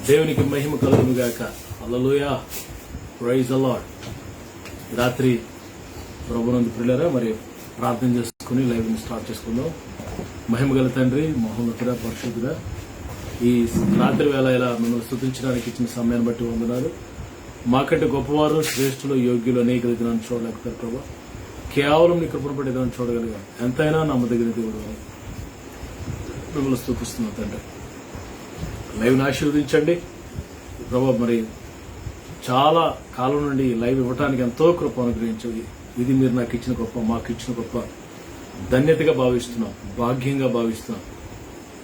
దేవునికి మహిమ కలుగును గాక. హల్లెలూయా, ప్రైజ్ ది లార్డ్. రాత్రి ప్రభునందు ప్రియులారా, మరి ప్రార్థన చేసుకుని లైవ్ ని స్టార్ట్ చేసుకుందాం. మహిమ గల తండ్రి, మహోన్నతుడ, పరిశుద్ధుడ, ఈ రాత్రి వేళ ఇలా మిమ్మల్ని స్తుతించడానికి ఇచ్చిన సమయాన్ని బట్టి వందనాలు. మాకంటే గొప్పవారు, శ్రేష్ఠులు, యోగ్యులు అనేక దినాన్ని చూడలేకపోతారు ప్రభా. కేవలం నీ కృపను బట్టి ఏదైనా చూడగలిగాం. ఎంతైనా నమ్మదగిన దేవుడు అని మిమ్మల్ని స్తుతిస్తున్నాం తండ్రి. లైవ్ని ఆశీర్వదించండి ప్రభా. మరి చాలా కాలం నుండి లైవ్ ఇవ్వడానికి ఎంతో కృప అనుగ్రహించండి. ఇది మీరు నాకు ఇచ్చిన గొప్ప, మాకు ఇచ్చిన గొప్ప ధన్యతగా భావిస్తున్నాం, భాగ్యంగా భావిస్తున్నాం.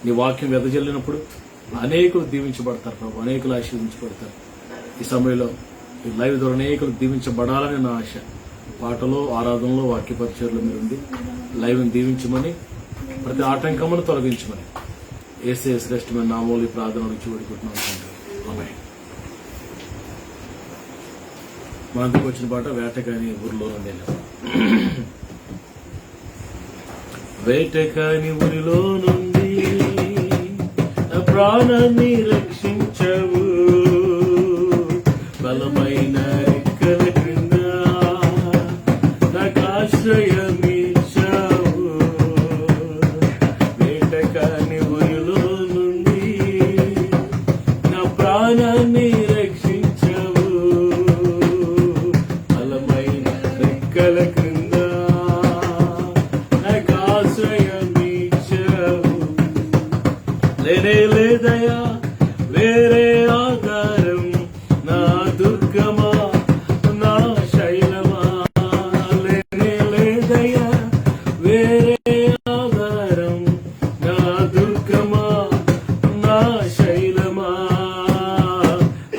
నీ వాక్యం వెదజల్లినప్పుడు అనేకులు దీవించబడతారు ప్రభు, అనేకులు ఆశీర్వించబడతారు. ఈ సమయంలో ఈ లైవ్ ద్వారా అనేకులు దీవించబడాలని నా ఆశ. పాటలో, ఆరాధనలో, వాక్య పరిచయలో మీరుండి లైవ్ని దీవించమని, ప్రతి ఆటంకమును తొలగించమని యేసయ్య శ్రేష్టమైన నామములో ప్రార్థన నుంచి వేడుకుంటున్నాం. ఆమేన్. మనందరికి వచ్చిన పాట వేటకాని ఊరిలో నుండి. వేటకాని ఊరిలో నుండి నా ప్రాణాన్ని రక్షించవు, బలమైన రెక్కల క్రింద నాకు ఆశ్రయమిచ్చావు. వేటకాని ఊరిలో నుండి నా ప్రాణాన్ని రక్షించవు, బలమైన రెక్కల క్రింద నాకు ఆశ్రయమిచ్చావు. లేనే లేదయా వేరే ఆధారం, నా దుర్గమా, నా శైలమా. లేనే లేదయా వేరే ఆధారం, నా దుర్గమా, నా శైలమా.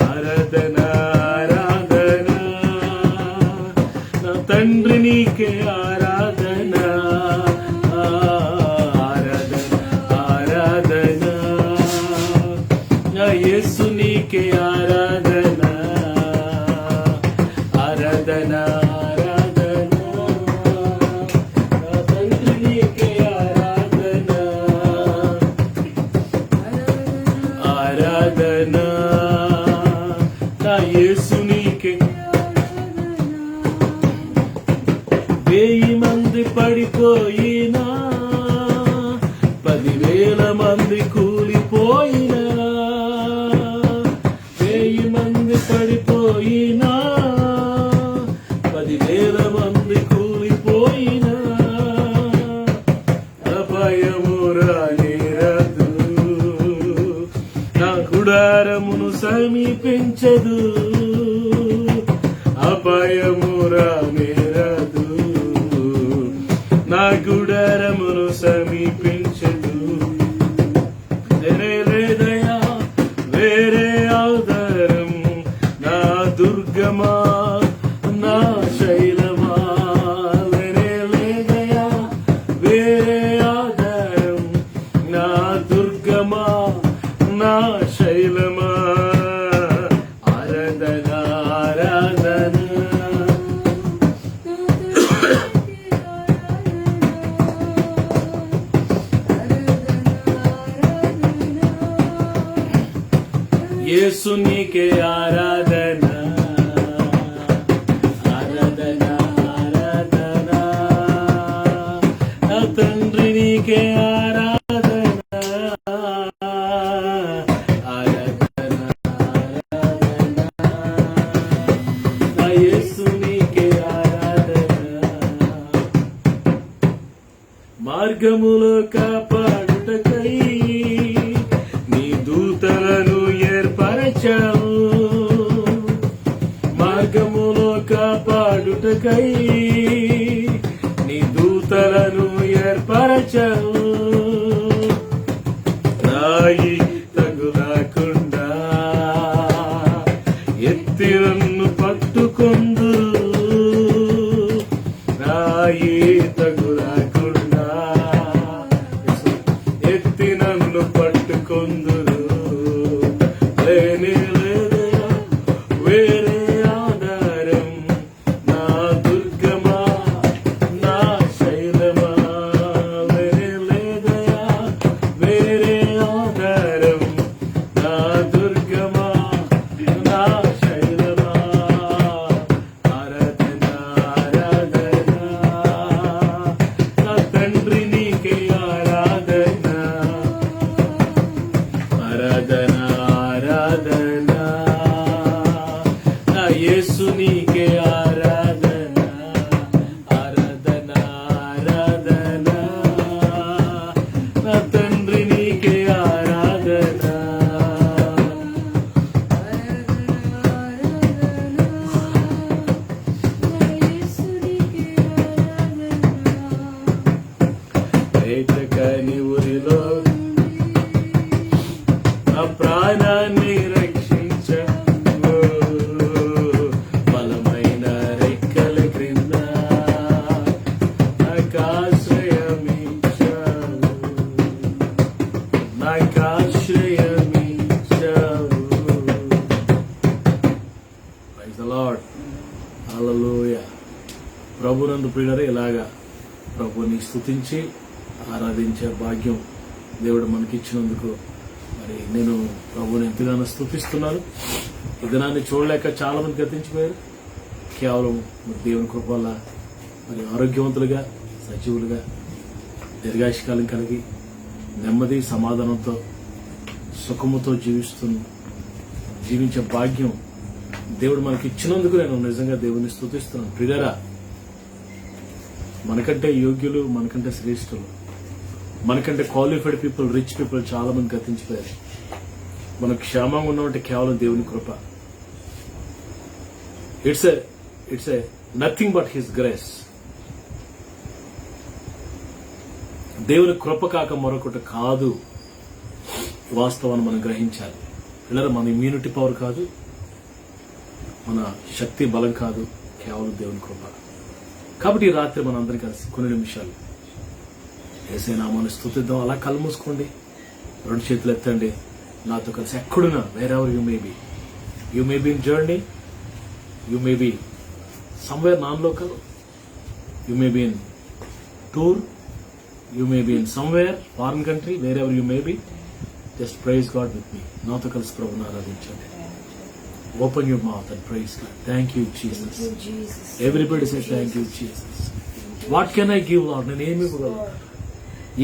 ఆరాధన ఆరాధన నా తండ్రి నీకే ఆరాధన, ఆరాధన ఆరాధన నా యేసు నీకే ఆరాధన, ఆరాధన ఆరాధన నా తండ్రి నీకే ఆరాధన, ఆరాధన నా యేసు నీకే. 1000 మంది పడిపోయినా, 10,000 మంది కూలిపోయినా, 1000 మంది పడిపోయినా, 10,000 మంది కూలిపోయినా, అపాయము రానేరదు, నా గుడారమును సమీపించదు. అపాయము రానేరదు, నా గుడారమును సమీపించదు. లేదయా వేరే ఆధారం, నా దుర్గమా, నా శైలమా. లేదయా వేరే ఆధారం, నా దుర్గమా, నా శైలమా. ఆరాధన ఆరాధన యేసు నీకే ఆరాధన, ఆరాధన ఆరాధన నా తండ్రి నీకే ఆరాధన, ఆరాధన ఆరాధన నా యేసు నీకే ఆరాధన. మార్గములో కాపాడుటకై నీ దూతలను ఏర్పరచావు, మార్గములో కాపాడుటకై నీ దూతలను ఏర్పరచావు. రాయి తగులకుండా ఎత్తి నన్ను పట్టుకొందురు, రాయి తగులకుండా ఎత్తి నన్ను పట్టుకొందురు. లేనే లేదయా వేరే ఆధారం, నా దుర్గమా, నా శైలమా. లేనే లేదయా వేరే ఆధారం, నా దుర్గమా, నీకే ఆరాధన. వేటకని ఊరిలో నా ప్రాణాన్ని రక్షించు, బలమైన రెక్కల క్రింద నాకాశ్రయమిచ్చావు. Praise the Lord. హల్లెలూయా. ప్రభునందు ప్రియులారా, ఇలాగా ప్రభుని స్తుతించి ఆరాధించే భాగ్యం దేవుడు మనకిచ్చినందుకు మరి నేను ప్రభుని ఎంతగానో స్తుతిస్తున్నాను. ఈ దినాన్ని చూడలేక చాలా మంది గతించిపోయారు. కేవలం దేవుని కృప వల్ల మరి ఆరోగ్యవంతులుగా, సజీవులుగా, దీర్ఘాయుష్కాలం కలిగి నెమ్మది సమాధానంతో సుఖముతో జీవించే భాగ్యం దేవుడు మనకి ఇచ్చినందుకు నేను నిజంగా దేవుని స్తుతిస్తున్నాను. ప్రియులారా, మనకంటే యోగ్యులు, మనకంటే శ్రేష్ఠులు, మనకంటే క్వాలిఫైడ్ పీపుల్, రిచ్ పీపుల్ చాలా మంది గతించిపోయారు. మనం క్షేమంగా ఉన్నామంటే కేవలం దేవుని కృప. It's a nothing but his grace. దేవుని కృప కాక మరొకటి కాదు. వాస్తవాన్ని మనం గ్రహించాలి. పిల్లలు, మన ఇమ్యూనిటీ పవర్ కాదు, మన శక్తి బలం కాదు, కేవలం దేవుని కృప. కాబట్టి ఈ రాత్రి మన అందరం కలిసి కొన్ని నిమిషాలు యేసయ్య నామాన్ని స్తుతిద్దాం. అలా కళ్ళు మూసుకోండి, రెండు చేతులు ఎత్తండి, నాతో కలిసి ఎక్కడున్నా, wherever you may be in journey, you may be somewhere non local, you may be in tour, you may be in somewhere foreign country, wherever you may be, just praise God with me. నాతో కలిసి ప్రభువుని ఆరాధించండి. Open your mouth and praise God. Thank you, Jesus. Everybody say thank you, Jesus. What can I give, Lord? నేను ఏమి ఇవ్వగలను,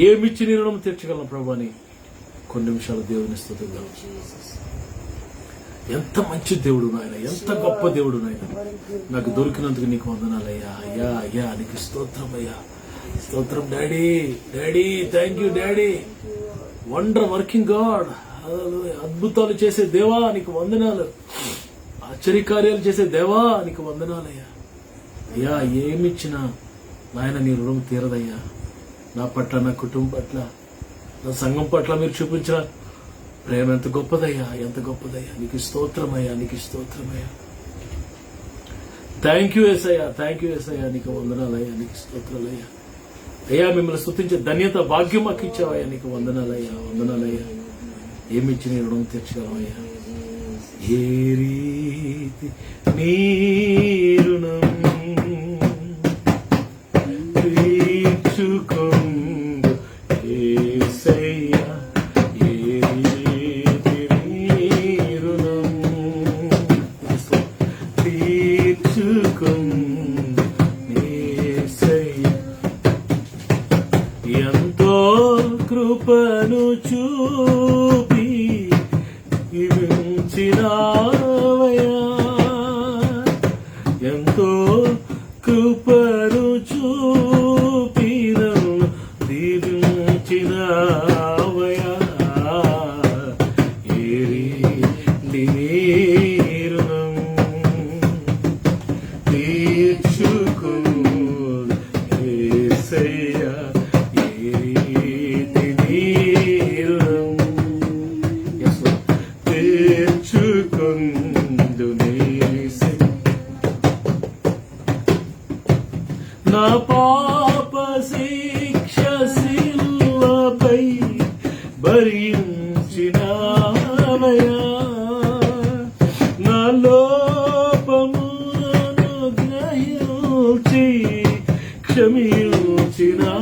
ఏమిచ్చి నీ రుణం తీర్చగలను ప్రభు అని కొన్ని నిమిషాలు దేవుని స్తుతిద్దాం. ఎంత మంచి దేవుడు నాయన, ఎంత గొప్ప దేవుడు నాయన. నాకు దొరికినందుకు నీకు వందనాలయ్యా. అయ్యా అయ్యా, నీకు స్తోత్రం అయ్యా, స్తోత్రం daddy. Thank you daddy. Wonder working God. అద్భుతాలు చేసే దేవా నీకు వందనాలు. ఆశ్చర్యకార్యాలు చేసే దేవా నీకు వందనాలయ్యా. అయ్యా, ఏమిచ్చినా నాయన నీ రుణం తీరదయ్యా. నా పట్ల, నా కుటుంబం పట్ల, నా సంఘం పట్ల మీరు చూపించిన ప్రేమ ఎంత గొప్పదయ్యా, ఎంత గొప్పదయ్యా. నీకు స్తోత్రమయ్యా, నీకు స్తోత్రమయ్యా. థ్యాంక్ యూ యేసయ్యా, థ్యాంక్ యూ యేసయ్యా. నీకు వందనాలయ్యా, నీకు స్తోత్రాలయ్యా. అయ్యా, మిమ్మల్ని స్తుతించే ధన్యత భాగ్యం మాకు ఇచ్చావయ్యా. నీకు వందనాలయ్యా, వందనాలయ్యా. ఏమిచ్చి నీ రుణం తీర్చగలవయ్యా. ఏ రీతి నీ రుణం తీర్చుకొందు యేసయ్యా. ఏ రీతి నీ రుణం తీర్చుకొందు యేసయ్యా. ఎంతో కృపను చూపి ఇవించినావయ్యా. ఎంతో కృపను చూపి నన్ను దీవించినావయ్యా. ఏరి రుణం తీర్చుకొందు యేసయ్యా. నా పాప శిక్ష శిలువపై భరించినావయ్యా. నా లోపములను గ్రహించి క్షమించినావయ్యా.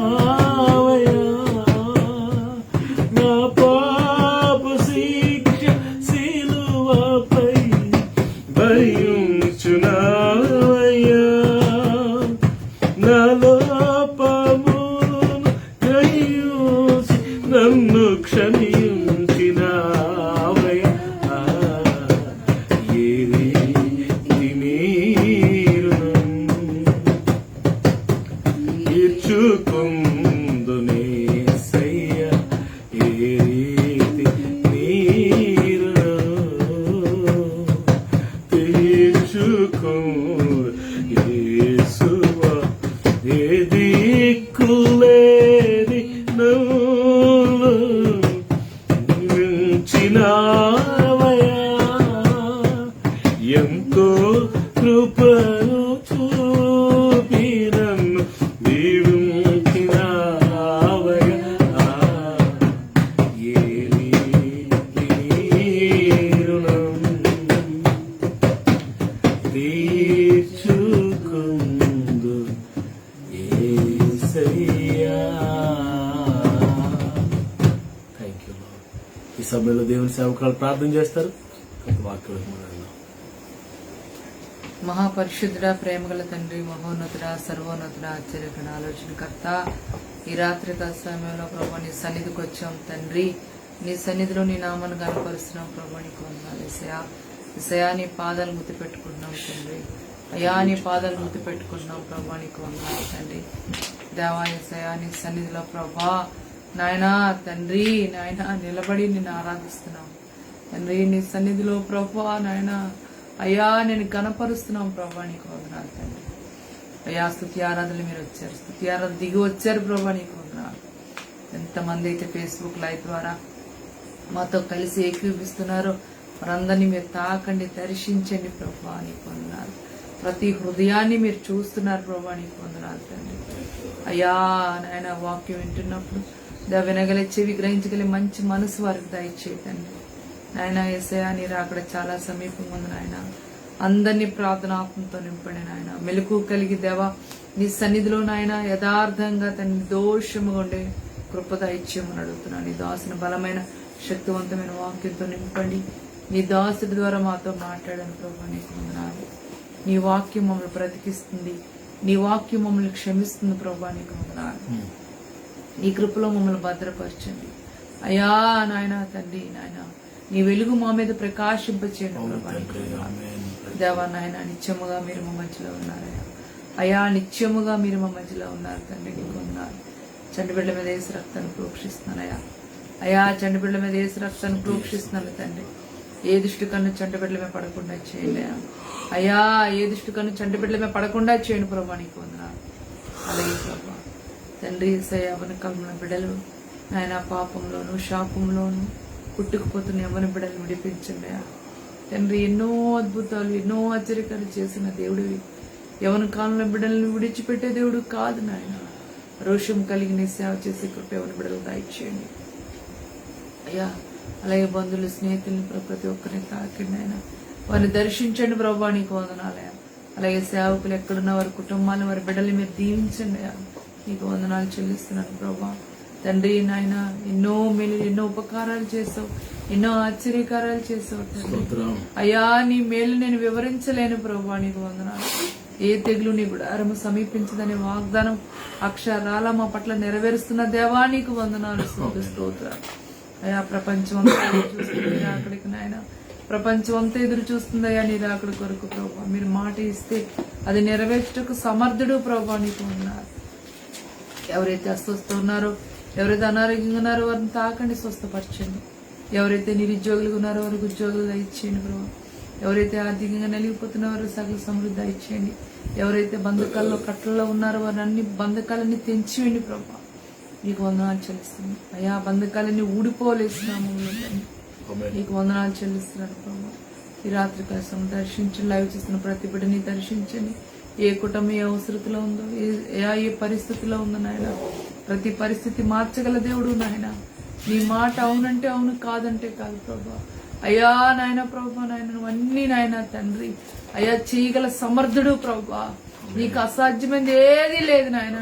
నా పాప శిక్ష శిలువపై భరించునావయ్యా. నా లోపములను గ్రహించి నన్ను క్షమించినావయ్యా. ఏరి నీ రుణం తీర్చుకొందునే సయ్యా. రీతి నీరు తీర్చుకుందు యేసువా ఏ దిక్కులేని నన్ను మించినావయా ఎంతో కృపను చూపి నన్ను దీవించినావయా ఏ రీతి రుణం తీర్చుకుందు యేసయ్యా. Thank you Lord. ఈ సమయంలో దేవుని సేవకులు ప్రార్థన చేస్తారు. వాక్యాలకు మనం వెళ్దాం. మహాపరిశుద్ధుడా, ప్రేమగల తండ్రి, మహోన్నతుడా, సర్వోన్నతుడా, ఆశ్చర్యకర ఆలోచనకర్త, ఈ రాత్రికాల సమయంలో ప్రభా నీ సన్నిధికి వచ్చాం తండ్రి. నీ సన్నిధిలో నీ నామాన్ని కనపరుస్తున్నాం ప్రభా. నీకు వందనాలు యేసయ్యా. యేసయ్యా నీ పాదాలు ముద్దు పెట్టుకుంటున్నాం తండ్రి. అయ్యా నీ పాదాలు ముద్దు పెట్టుకుంటున్నాం ప్రభా. నీకు వందనాలు తండ్రి. దేవా యేసయ్యా నీ సన్నిధిలో ప్రభా నాయనా తండ్రి నాయన నిలబడి నిన్ను ఆరాధిస్తున్నాం తండ్రి. నీ సన్నిధిలో ప్రభా నాయన అయ్యా నేను కనపరుస్తున్నాం ప్రభా. నీకు వందనాలు తండ్రి. అయ్యా స్తుతి ఆరాధనలు మీరు వచ్చారు, స్తుతి ఆరాధన దిగి వచ్చారు ప్రభా. నీకు వందనాలు. ఎంతమంది అయితే ఫేస్బుక్ లైవ్ ద్వారా మాతో కలిసి ఏకీపిస్తున్నారో వారందరినీ మీరు తాకండి, దర్శించండి ప్రభా. నీకు వందనాలు. ప్రతి హృదయాన్ని మీరు చూస్తున్నారు ప్రభా. నీకు వందనాలు తండ్రి. అయ్యా నాయన వాక్యం వింటున్నప్పుడు వినగలే చెవి గ్రహించగలే మంచి మనసు వారికి దయచేయండి నాయన. యేసయ్యా నీ రాకడ చాలా సమీపంగా ఉంది నాయన. అందరినీ ప్రార్థనాత్మతో నింపండి నాయన. మెలకు కలిగి దేవా నీ సన్నిధిలో నాయన యథార్థంగా తన దోషముగా ఉండే కృప దయచేయమని అడుగుతున్నాను. నీ దాసుని బలమైన శక్తివంతమైన వాక్యంతో నింపండి. నీ దాసుడి ద్వారా మాతో మాట్లాడని ప్రభా. నీకు వందనాలు. నీ వాక్యం మమ్మల్ని బ్రతికిస్తుంది, నీ వాక్యం మమ్మల్ని క్షమిస్తుంది ప్రభా. నీకు వందనాలు. నీ కృపలో మమ్మల్ని భద్రపరచండి అయ్యా నాయన తండ్రి. నాయన నీ వెలుగు మా మీద ప్రకాశింపచేయండి ప్రభా. దేవా నాయన నిత్యముగా మీరు మా మధ్యలో ఉన్నారయ్యా. అయ్యా నిత్యముగా మీరు మా మధ్యలో ఉన్నారు తండ్రి. నీకు ఉన్నారు. చండిబిడ్డ మీద వేసి రక్తాన్ని ప్రోక్షిస్తున్నానయ్యా. అయ్యా చండిబిడ్డ మీద వేసి రక్తాన్ని ప్రోక్షిస్తున్నాను తండ్రి. ఏ దృష్టి కన్ను చంటిబిడ్డల మీద పడకుండా చేయండి అయ్యా. ఏ దృష్టి కన్ను చంటిబిడ్డల మీద పడకుండా చేయండి ప్రభా. నీకు వందనాలు. అలాగే ప్రభా తండ్రి యవన కలమైన బిడ్డలు నాయన పాపంలోను శాపంలోను పుట్టుకుపోతున్న యవన బిడ్డలు విడిపించండి తండ్రి. ఎన్నో అద్భుతాలు ఎన్నో ఆశ్చర్యకాలు చేసిన దేవుడివి. యవన కాలంలో బిడ్డలను విడిచిపెట్టే దేవుడు కాదు నాయన. రోషం కలిగి నీ సేవ చేసే కృప యవన బిడ్డలు దయచేయండి అయ్యా. అలాగే బంధువులు స్నేహితుల్ని ప్రతి ఒక్కరిని తాకండి ఆయన. వారిని దర్శించండి ప్రభా. నీకు వందనాలయ. అలాగే సేవకులు ఎక్కడున్న వారి కుటుంబాలను వారి బిడ్డల్ని మీరు దీవించండి. నీకు వందనాలు చెల్లిస్తున్నాను ప్రభా. తండ్రి నాయన ఎన్నో మేలు ఎన్నో ఉపకారాలు చేసావు, ఎన్నో ఆశ్చర్యకారాలు చేసావు తండ్రి. అయ్యా నీ మేలు నేను వివరించలేను ప్రభా. నీకు వందనాలు. ఏ తెగులు నీ గుడారము సమీపించదనే వాగ్దానం అక్షరాల మా పట్ల నెరవేరుస్తున్న దేవా నీకు వందనాలు. స్తోత్రాలు అయ్యా. ప్రపంచం అంతా చూస్తుంది అక్కడికి నాయన. ప్రపంచం అంతా ఎదురు చూస్తుందయ్యా నీ రాకడ కొరకు ప్రభా. మీరు మాట ఇస్తే అది నెరవేర్చటకు సమర్థుడు ప్రభా. నీకు ఉన్నారు. ఎవరైతే అస్వస్థ ఉన్నారో, ఎవరైతే అనారోగ్యంగా ఉన్నారో వారిని తాకండి, స్వస్థపరచండి. ఎవరైతే నిరుద్యోగులుగా ఉన్నారో వారికి ఉద్యోగులు దయచేయండి ప్రభా. ఎవరైతే ఆర్థికంగా నలిగిపోతున్నారో సకల సమృద్ధి దయచేయండి. ఎవరైతే బంధకాల్లో కట్టల్లో ఉన్నారో వారిని అన్ని బంధకాలన్నీ తెంచివేయండి ప్రభా. నీకు వందనాలు చెల్లిస్తుంది అయ్యా. బంధకాలన్నీ ఊడిపోలేస్తున్నాము. నీకు వందనాలు చెల్లిస్తున్నాడు ప్రభా. ఈ రాత్రి కోసం దర్శించండి. లైవ్ చేస్తున్న ప్రతి బిడ్డని దర్శించండి. ఏ కుటుంబం ఏ అవసరతలో ఉందో, ఏ పరిస్థితిలో ఉందో నాయన. ప్రతి పరిస్థితి మార్చగల దేవుడు నాయన. నీ మాట అవునంటే అవును, కాదంటే కాదు ప్రభా. అయ్యా నాయన ప్రభా నాయన నువ్వన్నీ నాయన తండ్రి అయ్యా చేయగల సమర్థుడు ప్రభా. నీకు అసాధ్యమైంది ఏది లేదు నాయన.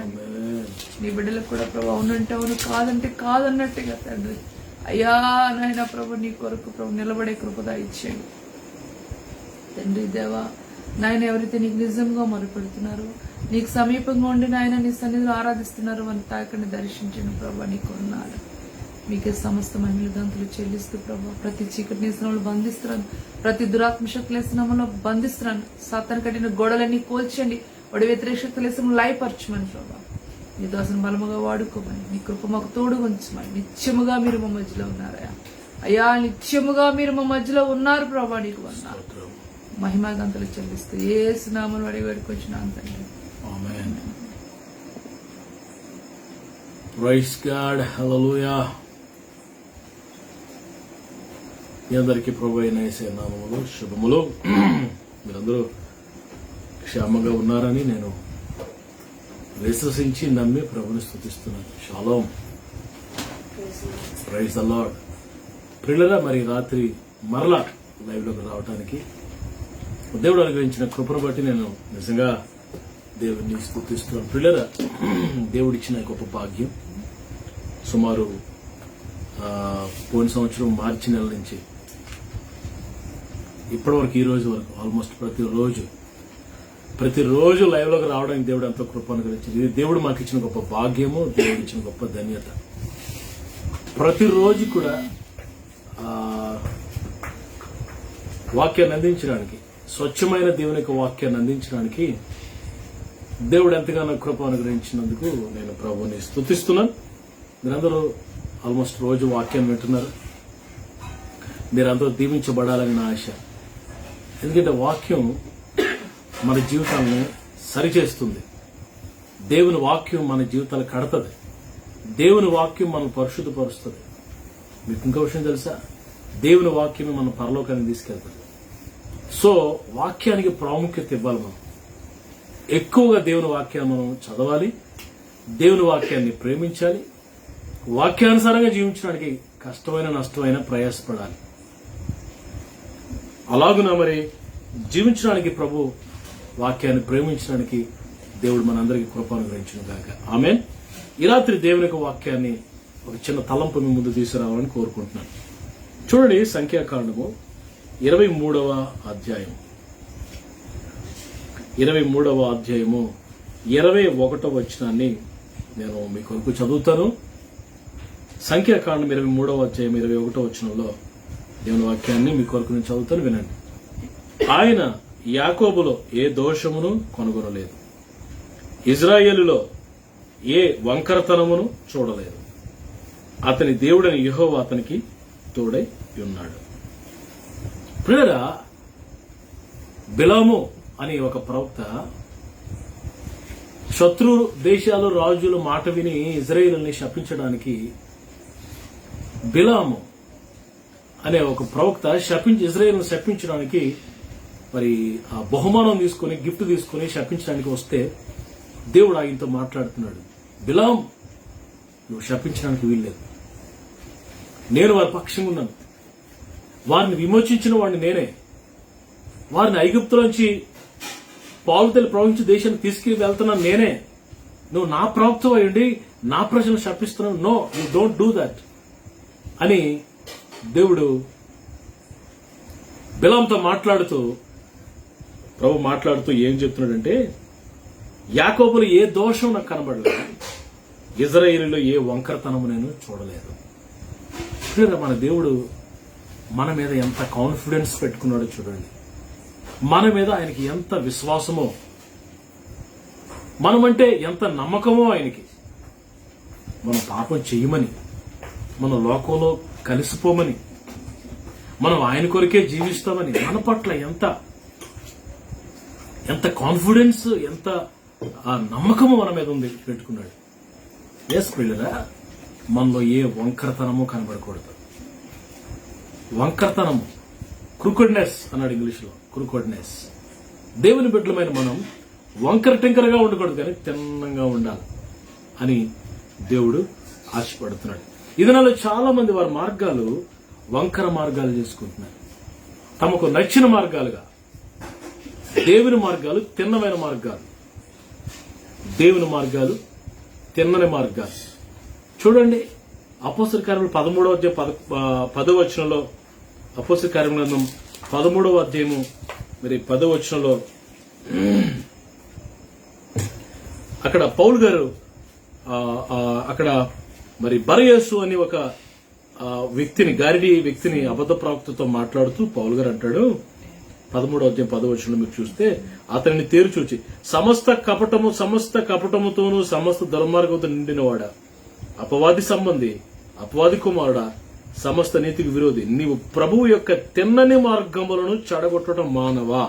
నీ బిడ్డలకు కూడా ప్రభా అవునంటే అవును, కాదంటే కాదన్నట్టుగా తండ్రి అయ్యా నాయన ప్రభు నీ కొరకు ప్రభు నిలబడే కృపద ఇచ్చేయండి తండ్రి. దేవా నాయన ఎవరైతే నీకు నిజంగా మొరపెడుతున్నారు, నీకు సమీపంగా ఉండి నాయన నీ సన్నిధిలో ఆరాధిస్తున్నారు, వారిని తాకండి, దర్శించండి ప్రభా. నీకు ఉన్నారు. మీకే సమస్త మహిమలు గంతులు చెల్లిస్తూ ప్రభా. ప్రతి చీకటి నేసనంలో బంధిస్తున్నాను, ప్రతి దురాత్మ శక్తుల నేసనంలో బంధిస్తున్నాను. సాతాను కట్టిన గోడలన్నీ కోల్చండి, వాడి వ్యతిరేక శక్తుల నేసనం లయపరచమని ప్రభా. నీ దాసుని బలముగా వాడుకోమని, నీ కృప మాకు తోడు ఉంచమని. నిత్యముగా మీరు మా మధ్యలో ఉన్నారయ్యా. అయ్యా, నిత్యముగా మీరు మా మధ్యలో ఉన్నారు ప్రభా. నీకు వందనాలు. మహిమా గంతలు చెల్లిస్తూ యేసు నామమున అడిగి వేడుకొచ్చున్నాను తండ్రి. ఆమేన్. Praise God. హల్లెలూయా. మీ అందరికీ ప్రభువైన యేసయ్య నామములో శుభములు. మీరందరూ క్షేమంగా ఉన్నారని నేను విశ్వసించి నమ్మి ప్రభుని స్తుతిస్తున్నాను. షాలోమ్. Praise the lord. ప్రియులారా, మరి రాత్రి మరలా లైవ్ లోకి రావడానికి దేవుడు అనుగ్రహించిన కృపను బట్టి నేను నిజంగా దేవుడిని స్తుతిస్తున్నాను. ప్రియులారా, దేవుడిచ్చిన గొప్ప భాగ్యం. సుమారు పోయిన సంవత్సరం మార్చి నెల నుంచి ఇప్పటివరకు ఈ రోజు వరకు ఆల్మోస్ట్ ప్రతిరోజు లైవ్ లోకి రావడానికి దేవుడు ఎంతో కృప అనుగ్రహించింది. ఇది దేవుడు మాకు ఇచ్చిన గొప్ప భాగ్యము, దేవుడు ఇచ్చిన గొప్ప ధన్యత. ప్రతిరోజు కూడా వాక్యాన్ని అందించడానికి, స్వచ్ఛమైన దేవుని యొక్క వాక్యాన్ని అందించడానికి దేవుడు ఎంతగానో కృప అనుగ్రహించినందుకు నేను ప్రభువుని స్తుతిస్తున్నాను. మీరందరూ ఆల్మోస్ట్ రోజు వాక్యాన్ని వింటున్నారు. మీరందరూ దీవించబడాలని నా ఆశ. ఎందుకంటే వాక్యం మన జీవితాలను సరిచేస్తుంది. దేవుని వాక్యం మన జీవితాలు కడతది. దేవుని వాక్యం మనం పరిశుద్ధపరుస్తుంది. మీకు ఇంకో విషయం తెలుసా? దేవుని వాక్యం మనం పరలోకానికి తీసుకెళ్తుంది. సో వాక్యానికి ప్రాముఖ్యత ఇవ్వాలి. మనం ఎక్కువగా దేవుని వాక్యాన్ని మనం చదవాలి, దేవుని వాక్యాన్ని ప్రేమించాలి, వాక్యానుసారంగా జీవించడానికి కష్టమైన నష్టమైన ప్రయాసపడాలి. అలాగునా మరి జీవించడానికి ప్రభు వాక్యాన్ని ప్రేమించడానికి దేవుడు మనందరికీ కృప అనుగ్రహించును గాక. ఆమేన్. ఈ రాత్రి దేవుని యొక్క వాక్యాన్ని ఒక చిన్న తలంపు మీ ముందు తీసుకురావాలని కోరుకుంటున్నాను. చూడండి, సంఖ్యాకాండము 23వ అధ్యాయం 21వ వచనాన్ని నేను మీ కొరకు చదువుతాను. సంఖ్యాకాండం 23వ అధ్యాయం 21వ వచనంలో దేవుని వాక్యాన్ని మీ కొరకు నేను చదువుతాను, వినండి. ఆయన యాకోబులో ఏ దోషమును కనుగొనలేదు, ఇజ్రాయేలులో ఏ వంకరతనమును చూడలేదు. అతని దేవుడని యెహోవా అతనికి తోడై ఉన్నాడు. ప్రియరా, బిలాము అనే ఒక ప్రవక్త శత్రు దేశాలు రాజుల మాట విని ఇజ్రాయేలుని శపించడానికి బిలాము అనే ఒక ప్రవక్త ఇజ్రాయేలును శపించడానికి మరి ఆ బహుమానం తీసుకుని, గిఫ్ట్ తీసుకుని శపించడానికి వస్తే దేవుడు ఆయనతో మాట్లాడుతున్నాడు. బిలాం, నువ్వు శపించడానికి వీల్లేదు. నేను వారి పక్షంగా ఉన్నాను. వారిని విమోచించిన వాడిని నేనే. వారిని ఐగుప్తులోంచి పాలుతెలు ప్రవహించి దేశానికి తీసుకుని వెళ్తున్నాను నేనే. నువ్వు నా ప్రవక్త అయ్యుండి నా ప్రజలను శపిస్తున్నావు. No, you don't do that అని దేవుడు బిలాంతో మాట్లాడుతూ ఏం చెప్తున్నాడంటే, యాకోబులో ఏ దోషం నాకు కనబడలేదు, ఇజ్రాయేలులో ఏ వంకరతనము నేను చూడలేదు. మన దేవుడు మన మీద ఎంత కాన్ఫిడెన్స్ పెట్టుకున్నాడో చూడండి. మన మీద ఆయనకి ఎంత విశ్వాసమో, మనమంటే ఎంత నమ్మకమో ఆయనకి. మనం పాపం చెయ్యమని, మన లోకంలో కలిసిపోమని, మనం ఆయన కొరకే జీవిస్తామని మన పట్ల ఎంత కాన్ఫిడెన్స్, ఎంత నమ్మకము మన మీద ఉంది పెట్టుకున్నాడు. ఎస్ పిల్లరా, మనలో ఏ వంకరతనము కనబడకూడదు. వంకరతనము, క్రూకెడ్నెస్ అన్నాడు ఇంగ్లీష్ లో, క్రూకెడ్నెస్. దేవుని బిడ్డలమైన మనం వంకర టింకరగా ఉండకూడదు, కానీ తిన్నంగా ఉండాలి అని దేవుడు ఆశపడుతున్నాడు. ఇదనాలో చాలా మంది వారి మార్గాలు వంకర మార్గాలు చేసుకుంటున్నారు. తమకు నచ్చిన మార్గాలుగా. దేవుని మార్గాలు తిన్నమైన మార్గాలు, దేవుని మార్గాలు తిన్నని మార్గాలు. చూడండి, అపోస్తల కార్యములు 13వ అధ్యాయం 10వ వచనంలో, అపోస్తల కార్యముల గ్రంథం 13వ అధ్యాయము మరి 10వ వచనంలో అక్కడ పౌలు గారు అక్కడ మరి బరయేసు అని ఒక వ్యక్తిని, గారిడి వ్యక్తిని అబద్ధ ప్రవక్తతో మాట్లాడుతూ పౌలు గారు అంటాడు, 13వ అధ్యాయం 10వ వచనంలో మీరు చూస్తే అతనిని తేరుచూచి సమస్త కపటముతోనూ సమస్త దుర్మార్గంతో నిండినవాడా, అపవాది సంబంధి, అపవాది కుమారుడా, సమస్త నీతికి విరోధి, నీవు ప్రభువు యొక్క తిన్నని మార్గములను చెడగొట్టడం మానవా.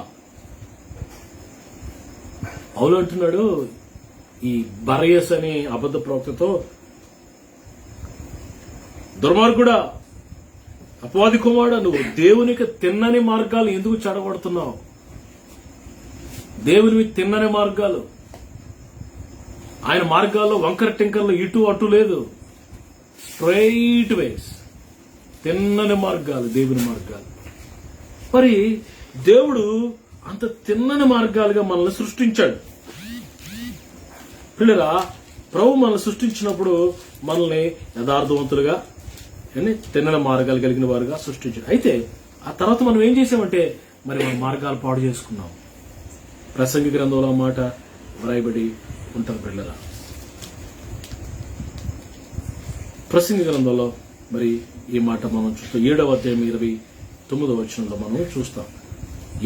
పౌలు అంటున్నాడు ఈ బరయస్ అనే అబద్ధ ప్రవక్తతో, దుర్మార్గుడా, అపవాది కుమారుడా, నువ్వు దేవునికి తిన్నని మార్గాలు ఎందుకు చెడగొడుతున్నావు? దేవునివి తిన్నని మార్గాలు, ఆయన మార్గాల్లో వంకర టింకర్లు ఇటు అటు లేదు, స్ట్రైట్ వేస్, తిన్నని మార్గాలు, దేవుని మార్గాలు. మరి దేవుడు అంత తిన్నని మార్గాలుగా మనల్ని సృష్టించాడు. పిల్లరా, ప్రభు మనల్ని సృష్టించినప్పుడు మనల్ని యథార్థవంతులుగా తిన్నని మార్గాలు కలిగిన వారుగా సృష్టించాడు. అయితే ఆ తర్వాత మనం ఏం చేసామంటే మరి మన మార్గాలు పాడు చేసుకున్నాం. ప్రసంగి గ్రంథంలో మాట వ్రాయబడి ఉంటాం పిల్లరా. ప్రసంగి గ్రంథంలో మరి ఈ మాట మనం చూస్తాం. 7వ అధ్యాయం 29వ వచనంలో మనం చూస్తాం.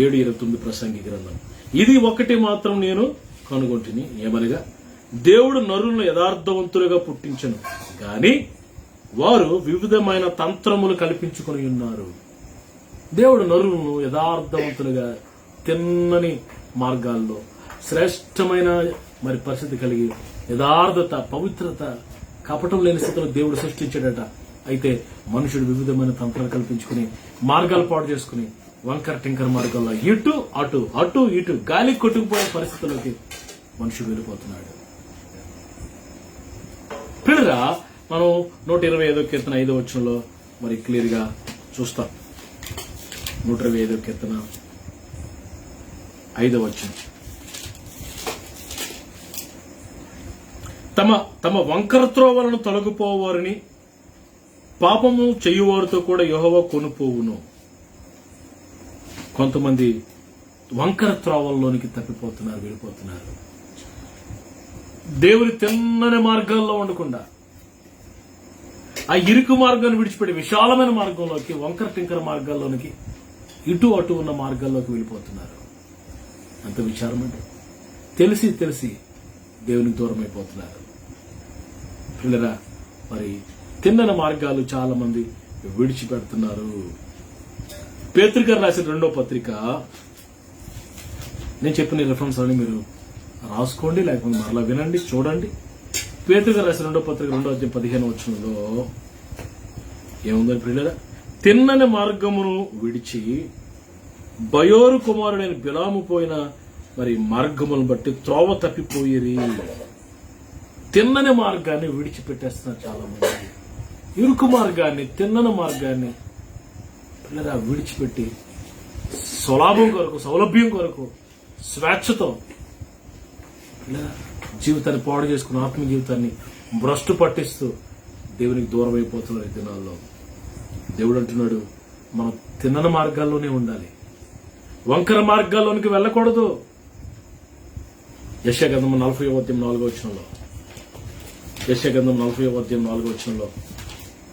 7:29 ప్రసంగి గ్రంథం. ఇది ఒకటి మాత్రం నేను కనుగొంటిని, ఏమనగా దేవుడు నరులను యథార్థవంతులుగా పుట్టించను గాని వారు వివిధమైన తంత్రములు కల్పించుకొని ఉన్నారు. దేవుడు నరులను యథార్థవంతులుగా తిన్నని మార్గాల్లో శ్రేష్టమైన మరి పరిస్థితి కలిగి యథార్థత, పవిత్రత, కపటం లేని స్థితిలో దేవుడు సృష్టించాడట. అయితే మనుషుడు వివిధమైన తంత్రాలు కల్పించుకుని మార్గాలు పాడు చేసుకుని వంకర టింకర మార్గాల్లో ఇటు అటు అటు ఇటు గాలి కొట్టుకుపోయే పరిస్థితుల్లోకి మనుషుడు వెళ్ళిపోతున్నాడు. పిల్లరా, మనం 125వ కీర్తన 5వ వచనంలో మరి క్లియర్ గా చూస్తాం. 125వ కీర్తన 5వ వచనం. తమ వంకర త్రోవలను తొలగిపోవారిని పాపము చేయువారితో కూడా యెహోవా కొనుపోవును. కొంతమంది వంకర త్రోవల్లోనికి తప్పిపోతున్నారు, వెళ్ళిపోతున్నారు. దేవుని తిన్నని మార్గాల్లో ఉండకుండా ఆ ఇరుకు మార్గాన్ని విడిచిపెట్టి విశాలమైన మార్గంలోకి, వంకర టింకర మార్గాల్లోనికి, ఇటు అటు ఉన్న మార్గాల్లోకి వెళ్ళిపోతున్నారు. అంత విచారం అంటే తెలిసి దేవునికి దూరం అయిపోతున్నారు. పిల్లరా, మరి తిన్నని మార్గాలు చాలా మంది విడిచిపెడుతున్నారు. పేతురు గారు రాసిన 2వ పత్రిక, నేను చెప్పిన రిఫరెన్స్ అని మీరు రాసుకోండి, లేకపోతే మరలా వినండి, చూడండి. పేతురు గారు రాసిన 2వ పత్రిక 2వ అధ్యాయం 15వ వచనంలో ఏముందని పిల్లరా, తిన్నని మార్గమును విడిచి బయోరు కుమారుడైన బిలాము పోయిన మరి మార్గములను బట్టి త్రోవ తప్పిపోయేది. తిన్నని మార్గాన్ని విడిచిపెట్టేస్తున్నారు చాలా మంది. ఇరుకు మార్గాన్ని, తిన్నని మార్గాన్ని పిల్లరా విడిచిపెట్టి స్వలాభం కొరకు, సౌలభ్యం కొరకు, స్వేచ్ఛతో పిల్లరా జీవితాన్ని పాడు చేసుకుని ఆత్మ జీవితాన్ని భ్రష్టు పట్టిస్తూ దేవునికి దూరం అయిపోతున్నారు ఈ దినాల్లో. దేవుడు అంటున్నాడు, మనం తిన్నని మార్గాల్లోనే ఉండాలి, వంకర మార్గాల్లోనికి వెళ్ళకూడదు. యెషయా గ్రంథం 40వ అధ్యాయం 4వ వచనంలో, యెషయా గ్రంథం 40వ అధ్యాయం 4వ వచనంలో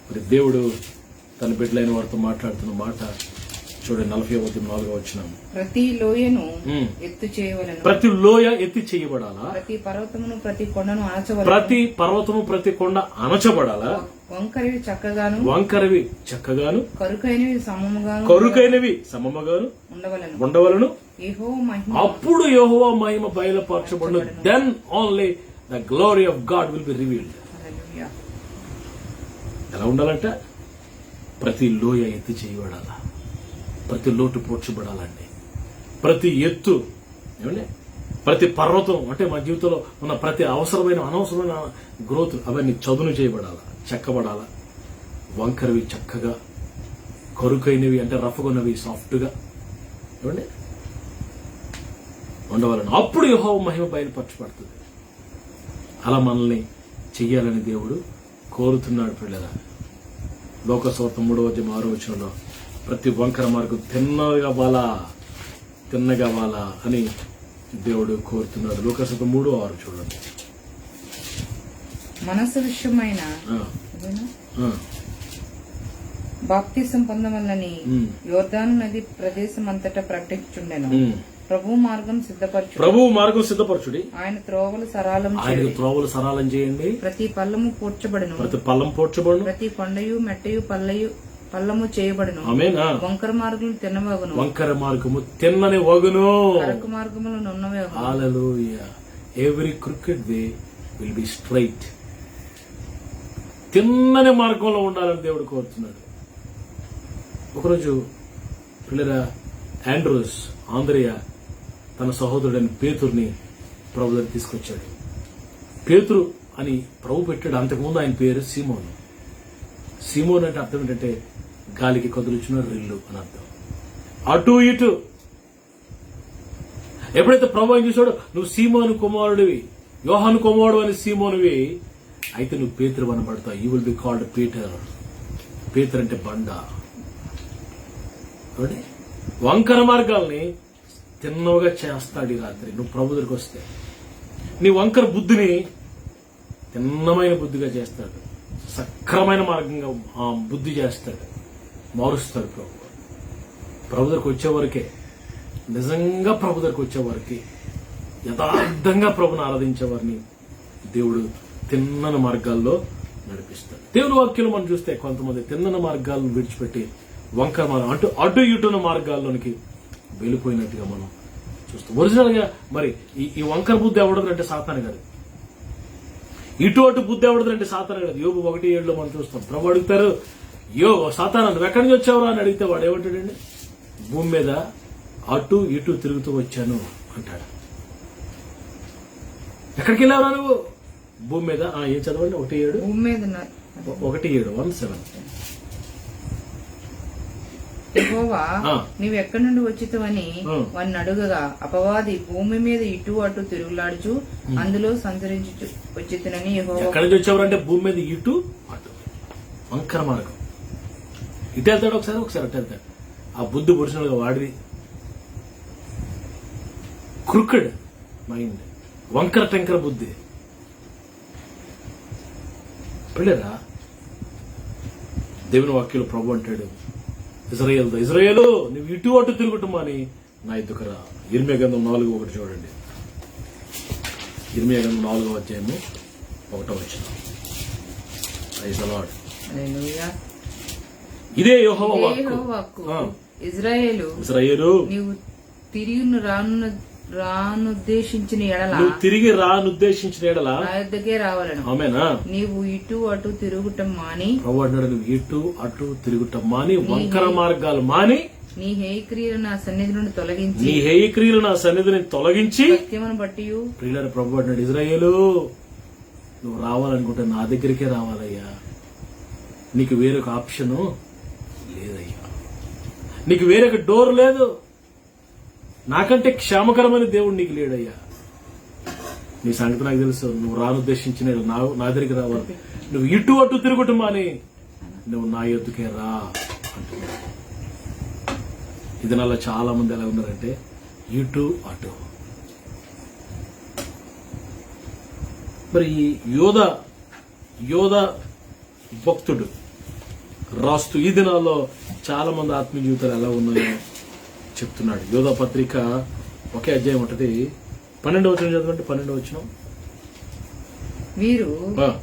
మరి దేవుడు తన బిడ్డలైన వారితో మాట్లాడుతున్న మాట చూడండి. 40వ అధ్యాయం 4వ వచనం. ప్రతి లోయను ఎత్తు చేయవలెను, ప్రతి లోయ ఎత్తి చేయబడాలా, ప్రతి పర్వతమును ప్రతి కొండను అణచవలెను, ప్రతి పర్వతము ప్రతి కొండ అణచబడాలా, వంకరవి చక్కగాను కరుకైనవి సమముగాను ఉండవలను. అప్పుడు యెహోవా మహిమ బయలుపరచబడును. Then only the glory of God will be revealed. ఎలా ఉండాలంటే ప్రతి లోయ ఎత్తి చేయబడాలా, ప్రతి లోటు పోడ్చబడాలండి, ప్రతి ఎత్తు ఏమండి, ప్రతి పర్వతం అంటే మన జీవితంలో ఉన్న ప్రతి అవసరమైన అనవసరమైన గ్రోత్ అవన్నీ చదును చేయబడాలా, చెక్కబడాలా. వంకరవి చక్కగా, కరుకైనవి అంటే రఫ్గున్నవి సాఫ్ట్గా ఏమండి ఉండవాలని. అప్పుడు యెహోవా మహిమ బయలుపరచబడుతుంది. అలా మనల్ని చెయ్యాలని దేవుడు కోరుతున్నాడు. పిల్లల లోకసువార్త 3వ అధ్యాయం 6వ వచనంలో ప్రతి వంకర మార్గం తిన్నగవాలా అని దేవుడు కోరుతున్నాడు. లోకసువార్త 3:6 చూడండి. మనసు విషయమైన బాప్తిసం పొందవలని యోర్దాను నది ప్రదేశం అంతటా ప్రకటించుండెను. ప్రభు మార్గం సిద్ధపరచుడి. ఆయన త్రోవలు సరాలం చేయండి. ప్రతి పల్లము పూడ్చబడును. ప్రతి కొండయు మెట్టయు పల్లము చేయబడును. వంకర మార్గము తిన్నని వగును. అరకు మార్గములు నున్నవే. హల్లెలూయా. Every crooked way will be straight. తిన్నని మార్గంలో ఉండాలని దేవుడు కోరుతున్నాడు. ఒకరోజు పిల్లరా ఆండ్రూస్ ఆంధ్రయ తన సహోదరుడైన పేతుర్ని ప్రభు దగ్గర తీసుకొచ్చాడు. పేతురు అని ప్రభు పెట్టాడు. అంతకుముందు ఆయన పేరు సీమోను. సీమోన్ అంటే అర్థం ఏంటంటే గాలికి కదులుచున్న రిల్లు అని అర్థం. అటు ఇటు ఎప్పుడైతే ప్రభు ఆయన చూసాడో, నువ్వు సీమోను కుమారుడివి, యోహాను కుమారుడు అని సీమోనువి, అయితే నువ్వు పేతురు అనబడతావు. You will be called Peter. పేతురు అంటే బండ. వంకర మార్గాల్ని తిన్నగా చేస్తాడు ఈ రాత్రి నువ్వు ప్రభు దగ్గరికి వస్తే. నీ వంకర బుద్ధిని తిన్నమైన బుద్ధిగా చేస్తాడు. సక్రమైన మార్గంగా బుద్ధి చేస్తాడు, మారుస్తాడు ప్రభు. ప్రభు దగ్గరికి వచ్చేవరకే, నిజంగా ప్రభు దగ్గరికి వచ్చేవారికి, యథార్థంగా ప్రభుని ఆరాధించేవారిని దేవుడు తిన్నని మార్గాల్లో నడిపిస్తాడు. దేవుని వాక్యంలో మనం చూస్తే కొంతమంది తిన్నని మార్గాలను విడిచిపెట్టి వంకర మార్గం అటు ఇటున్న మార్గాల్లోనికి వెళ్ళిపోయినట్టుగా మనం చూస్తాం. ఒరిజినల్ గా మరి ఈ వంకర బుద్ధి ఎవడదంటే సాతాను గారు. ఇటు అటు బుద్ధి ఎవడదంటే సాతాను గారు. యోబు 1:7 మనం చూస్తాం. ప్రభు అడుగుతారు, సాతాను నువ్వు ఎక్కడి నుంచి వచ్చావురా అని అడిగితే వాడు ఏమంటాడండి? భూమి మీద అటు ఇటు తిరుగుతూ వచ్చాను అంటాడు. ఎక్కడికి వెళ్ళావురా నువ్వు? భూమి మీద. ఏం చదవండి? 1:7. 1:7 యెహోవా నీవెక్కడి నుండి వచ్చితవని వాడిని అడుగగా, అపవాది భూమి మీద ఇటు అటు తిరుగులాడుచు అందులో సంచరించి వచ్చితనని యెహోవా. ఎక్కడి నుంచి వచ్చావంటే భూమి మీద ఇటు అటు వంకర మార్గం. ఇటు వెళ్తాడు, ఒకసారి అటు వెళ్తాడు. ఆ బుద్ధి ఒరిజినల్ గా వాడిది. క్రుకెడ్ మైండ్, వంకర టెంకర బుద్ధి. పిల్లరా దేవుని వాక్యంలో ప్రభు అంటాడు ఇజ్రాయేలు నువ్వు ఇటు అటు తిరుగుటమా అని నా ఎద్దుకు రా. ఇర్మియా గ్రంథం 4:1 చూడండి. ఇర్మియా గ్రంథం 4:1 ప్రైజ్ ది లార్డ్. ఇదే యెహోవా వాక్కు. ఇజ్రాయేలు నీవు తిరిగి రానుద్దేశించిన ఎడల నా యొద్దకే రావాలను. ఆమేనా. నీవు ఇటు అటు తిరుగుటం మాని, ప్రభు అంటాడు, నువ్వు ఇటు అటు తిరుగుటం మాని, వంకర మార్గాలు మాని, నీ హేయక్రియలు నా సన్నిధి నుండి తొలగించి సత్యమును బట్టి ప్రియులారా ప్రభు అంటాడు, ఇజ్రాయేలు నువ్వు రావాలనుకుంటే నా దగ్గరికే రావాలయ్యా. నీకు వేరొక ఆప్షను లేదయ్యా. నీకు వేరొక డోర్ లేదు. నాకంటే క్షేమకరమైన దేవుడు నీకు లేడయ్యా. నీ సంగతి నాకు తెలుసు. నువ్వు రానుద్దేశించిన నా దగ్గరికి రావాలి. నువ్వు ఇటు అటు తిరుగుటం అని నువ్వు నా యొద్దకే రా అంటున్నావు. ఇది నాలో చాలా మంది ఎలా ఉన్నారంటే ఇటు అటు. మరి ఈ యోధ భక్తుడు రాస్తూ ఈ దినాల్లో చాలా మంది ఆత్మీయ జీవితాలు ఎలా ఉన్నాయో చెప్తున్నాడు. యోధా పత్రిక 1 అధ్యాయం ఉంటది. 12వ వచనం చదవండి. 12వ వచనం. వీరు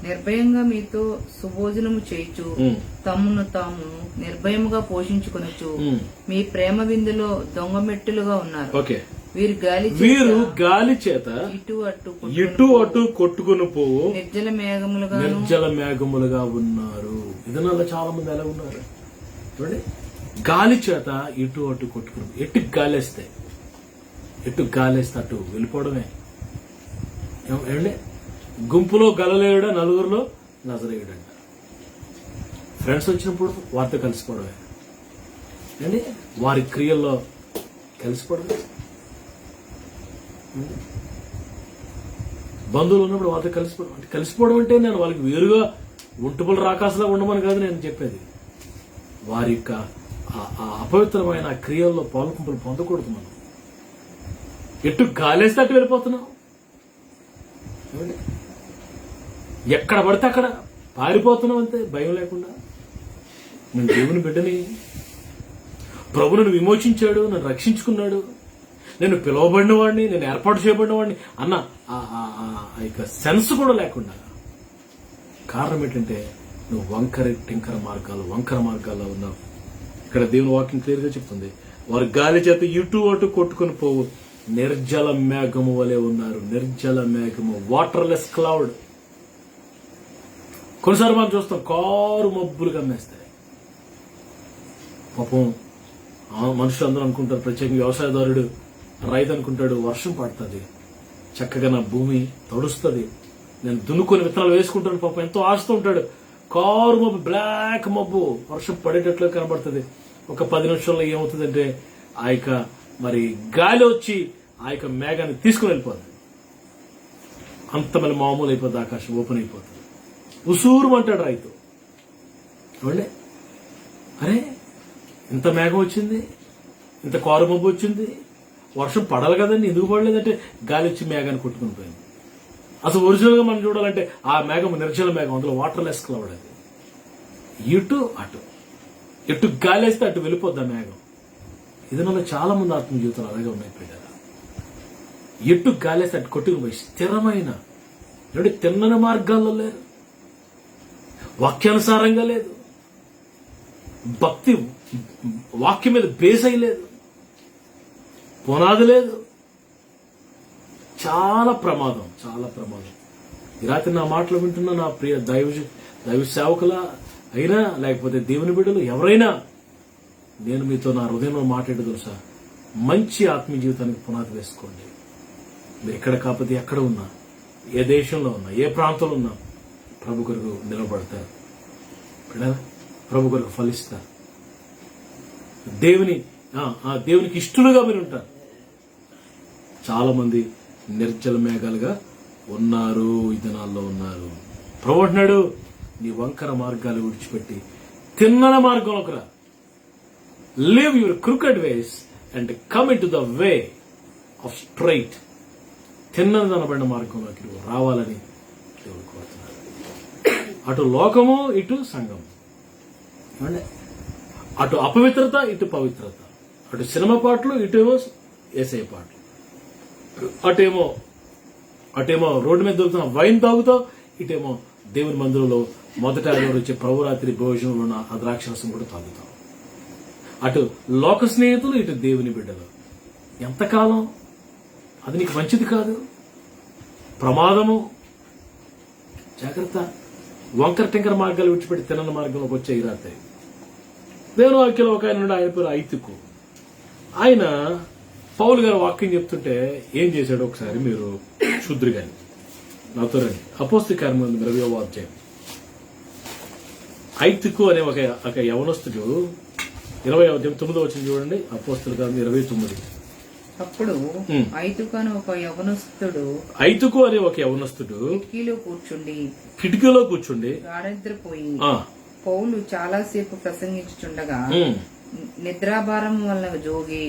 నిర్భయంగా మీతో సుభోజనము చేయుచు తమ్మును తాము నిర్భయముగా పోషించుకొనొచ్చు మీ ప్రేమ విందులో దొంగ మెట్టులుగా ఉన్నారు. ఓకే. వీరు గాలి చేత ఇటు అటు కొట్టుకుని పోవు నిర్జల మేఘములుగా ఉన్నారు. ఇదనాల్లో చాలా మంది ఎలా ఉన్నారు చూడండి. గాలి చేత ఇటు అటు కొట్టుకుని, ఎటు గాలేస్తే అటు వెళ్ళిపోవడమే. ఏమండి, గుంపులో గలలేయుడ, నలుగురిలో నజరేయుడంట. ఫ్రెండ్స్ వచ్చినప్పుడు వారితో కలిసిపోవడమే అండి, వారి క్రియల్లో కలిసిపోవడమే. బంధువులు ఉన్నప్పుడు వారితో కలిసిపోవడం అంటే నేను వాళ్ళకి వేరుగా ఒంటుపలు రాకాసులా ఉండమని కాదు నేను చెప్పేది. వారి యొక్క అపవిత్రమైన క్రియల్లో పాల్గొంపులు పొందకూడదు. మనం ఎటు గాలేస్తే అటు వెళ్ళిపోతున్నాం. ఎక్కడ పడితే అక్కడ పారిపోతున్నాం అంతే, భయం లేకుండా. నేను దేవుని బిడ్డని, ప్రభు నన్ను విమోచించాడు, నన్ను రక్షించుకున్నాడు, నేను పిలువబడిన వాడిని, నేను ఏర్పాటు చేయబడిన వాడిని అన్న సెన్స్ కూడా లేకుండా. కారణం ఏంటంటే నువ్వు వంకర మార్గాల్లో ఉన్నావు. ఇక్కడ దేవుని వాక్యం క్లియర్ గా చెప్తుంది, వారు గాలి చేత ఇటు అటు కొట్టుకుని పోవు, నిర్జల మేఘము వలె ఉన్నారు. నిర్జల మేఘము, వాటర్లెస్ క్లౌడ్. కొన్నిసార్లు మనం చూస్తాం కారు మబ్బులు కమ్మేస్తాయి. పాపం మనుషులు అందరూ అనుకుంటారు, ప్రత్యేకంగా వ్యవసాయదారుడు రైతు అనుకుంటాడు, వర్షం పడుతుంది, చక్కగా నా భూమి తడుస్తుంది, నేను దున్నుకొని విత్తనాలు వేసుకుంటాను. పాపం ఎంతో ఆశతో ఉంటాడు. కారు మబ్బు, బ్లాక్ మబ్బు, వర్షం పడేటట్లు కనబడుతుంది. ఒక 10 నిమిషాల్లో ఏమవుతుందంటే ఆ యొక్క మరి గాలి వచ్చి ఆ యొక్క మేఘాన్ని తీసుకుని వెళ్ళిపోతుంది. అంత మళ్ళీ మామూలు అయిపోతుంది, ఆకాశం ఓపెన్ అయిపోతుంది. ఉసూరుమంటాడు రైతు. చూడండి, అరే ఇంత మేఘం వచ్చింది, ఇంత కారు మబ్బు వచ్చింది, వర్షం పడాలి కదండి, ఎందుకు పడలేదంటే గాలి వచ్చి మేఘాన్ని కొట్టుకుని పోయింది. అసలు ఒరిజినల్ గా మనం చూడాలంటే ఆ మేఘం నిర్జల మేఘం, అందులో వాటర్లెస్ క్లౌడ్. అది ఇటు అటు, ఎటు గాలి వేస్తే అటు వెళ్ళిపోద్ది ఆ మేఘం. ఇది నాలో చాలా మంది ఆత్మ జీవితాలు అలాగే ఉన్నాయి పిల్లలు. ఎటు గాలి వేస్తే అటు కొట్టుకుని స్థిరమైన తిన్నని మార్గాల్లో లేరు, వాక్యానుసారంగా లేదు, భక్తి వాక్యం మీద బేస్ అయ్యలేదు, పునాది లేదు. చాలా ప్రమాదం. ఈ రాత్రి నా మాటలు వింటున్న నా ప్రియ దైవ సేవకుల అయినా లేకపోతే దేవుని బిడ్డలు ఎవరైనా, నేను మీతో నా హృదయంలో మాట్లాడే తెలుసా, మంచి ఆత్మీయ జీవితానికి పునాది వేసుకోండి. మీరు ఎక్కడ కాకపోతే ఎక్కడ ఉన్నా, ఏ దేశంలో ఉన్నా, ఏ ప్రాంతంలో ఉన్నా ప్రభు కొరకు నిలబడతారు, ప్రభు కొరకు ఫలిస్తారు, దేవునికి ఇష్టలుగా మీరు ఉంటారు. చాలా మంది నిర్జల మేఘాలుగా ఉన్నారు, ఈ దినాల్లో ఉన్నారు. ప్రభు అంటున్నాడు, నీ వంకర మార్గాలు విడిచిపెట్టి తిన్నన మార్గంలోకి రా. Leave your crooked ways and come into the way of straight. తిన్నదనబడిన మార్గంలోకి నువ్వు రావాలని దేవుడు కోరుతున్నాడు. అటు లోకము, ఇటు సంఘం, అటు అపవిత్రత, ఇటు పవిత్రత, అటు సినిమా పాటలు, ఇటేమో ఏసై పాటలు, అటేమో రోడ్డు మీద దొరుకుతున్న వైన్ తాగుతావు, ఇటేమో దేవుని మందిరంలో మొదట వచ్చే ప్రభురాత్రి భోజనంలో ఉన్న ఆ ద్రాక్షరసం కూడా తాగుతావు. అటు లోక స్నేహితులు, ఇటు దేవుని బిడ్డలు. ఎంతకాలం? అది నీకు మంచిది కాదు, ప్రమాదము. జాగ్రత్త. వంకర టెంకర మార్గాలు విడిచిపెట్టి తినని మార్గంలోకి వచ్చే ఈ రాత్రి దేవుని వాక్యంలో ఒక ఆయన నుండి, ఆయన పేరు ఐతుకు. ఆయన పౌలు గారు వాక్యం చెప్తుంటే ఏం చేశాడో ఒకసారి మీరు శుద్ధులు గాని నాతో రండి. అపోస్తల కార్యములు 20వ అధ్యాయం. ఐతుకు అనే ఒక యవనస్తుడు 20వ అధ్యాయం 9వ వచనం చూడండి. అపోస్తల కార్యములు 29. అప్పుడు ఐతుకు అనే ఒక యవనస్తుడు కిటికీలో కూర్చుండి గాఢనిద్రపోయి పౌలు చాలాసేపు ప్రసంగించుచుండగా నిద్రాభారం వల్ల జోగి